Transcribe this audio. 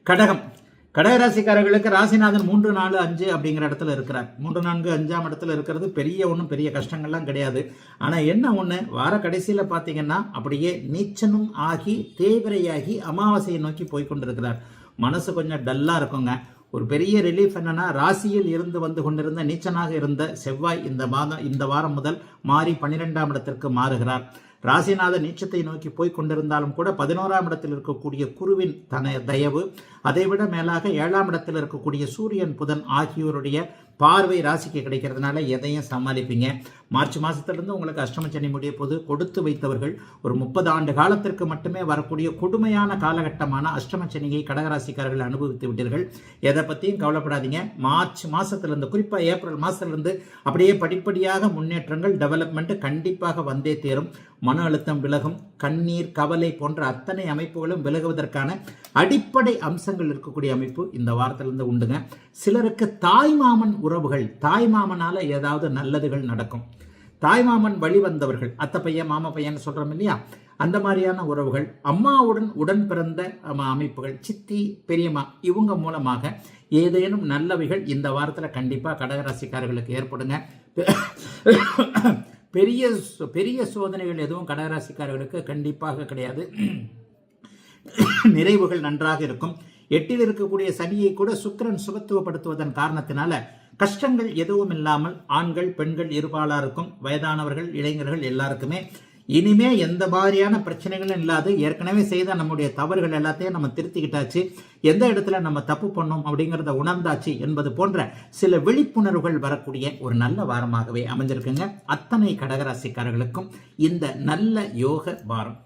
கடகம் கடகராசிக்காரர்களுக்கு ராசிநாதன் 3, 4, 5 அப்படிங்கிற இடத்துல இருக்கிறார். 3, 4, 5ஆம் இடத்துல இருக்கிறது ஒன்றும் பெரிய கஷ்டங்கள்லாம் கிடையாது. ஆனால் என்ன ஒன்று, வார கடைசியில் பார்த்தீங்கன்னா அப்படியே நீச்சனும் ஆகி தேவிரையாகி அமாவாசையை நோக்கி போய்கொண்டிருக்கிறார். மனசு கொஞ்சம் டல்லாக இருக்குங்க. ஒரு பெரிய ரிலீஃப் என்னன்னா, ராசியில் இருந்து வந்து கொண்டிருந்த நீச்சனாக இருந்த செவ்வாய் இந்த வாரம் முதல் மாறி 12ஆம் இடத்திற்கு மாறுகிறார். ராசிநாத நீச்சத்தை நோக்கி போய் கொண்டிருந்தாலும் கூட 11ஆம் இடத்தில் இருக்கக்கூடிய குருவின் தயவு, அதைவிட மேலாக 7ஆம் இடத்தில் இருக்கக்கூடிய சூரியன் புதன் ஆகியோருடைய பார்வை ராசிக்கு கிடைக்கிறதுனால எதையும் சமாளிப்பீங்க. மார்ச் மாதத்திலிருந்து உங்களுக்கு அஷ்டமச்சனி முடிய போது கொடுத்து வைத்தவர்கள் ஒரு 30 ஆண்டு காலத்திற்கு மட்டுமே வரக்கூடிய கொடுமையான காலகட்டமான அஷ்டமச்சனியை கடகராசிக்காரர்கள் அனுபவித்து விட்டீர்கள். எதை பற்றியும் கவலைப்படாதீங்க. மார்ச் மாதத்திலிருந்து, குறிப்பாக ஏப்ரல் மாதத்திலிருந்து அப்படியே படிப்படியாக முன்னேற்றங்கள், டெவலப்மெண்ட் கண்டிப்பாக வந்தே தேரும். மன அழுத்தம் விலகும், கண்ணீர், கவலை போன்ற அத்தனை அமைப்புகளும் விலகுவதற்கான அடிப்படை அம்சங்கள் இருக்கக்கூடிய அமைப்பு இந்த வாரத்திலிருந்து உண்டுங்க. சிலருக்கு தாய்மாமன் உறவுகள், தாய்மாமனால ஏதாவது நல்லதுகள் நடக்கும். தாய்மாமன் வழி வந்தவர்கள், அத்தை பையன் மாமா பையன் சொல்றோம் இல்லையா, அந்த மாதிரியான உறவுகள், அம்மாவுடன் உடன் பிறந்த அமைப்புகள், சித்தி பெரியம்மா, இவங்க மூலமாக ஏதேனும் நல்லவைகள் இந்த வாரத்தில் கண்டிப்பாக கடகராசிக்காரர்களுக்கு ஏற்படுங்க. பெரிய சோதனைகள் எதுவும் கடகராசிக்காரர்களுக்கு கண்டிப்பாக கிடையாது. நிறைவுகள் நன்றாக இருக்கும். 8ல் இருக்கக்கூடிய சனியை கூட சுக்கிரன் சுபத்துவப்படுத்துவதன் காரணத்தினால கஷ்டங்கள் எதுவும் இல்லாமல் ஆண்கள் பெண்கள் இருபாலாருக்கும், வயதானவர்கள் இளைஞர்கள் எல்லாருக்குமே இனிமே எந்த மாதிரியான பிரச்சனைகளும் இல்லாது, ஏற்கனவே செய்த நம்முடைய தவறுகள் எல்லாத்தையும் நம்ம திருத்திக்கிட்டாச்சு, எந்த இடத்துல நம்ம தப்பு பண்ணோம் அப்படிங்கிறத உணர்ந்தாச்சு என்பது போன்ற சில விழிப்புணர்வுகள் வரக்கூடிய ஒரு நல்ல வாரமாகவே அமைஞ்சிருக்குங்க. அத்தனை கடகராசிக்காரர்களுக்கும் இந்த நல்ல யோக வாரம்.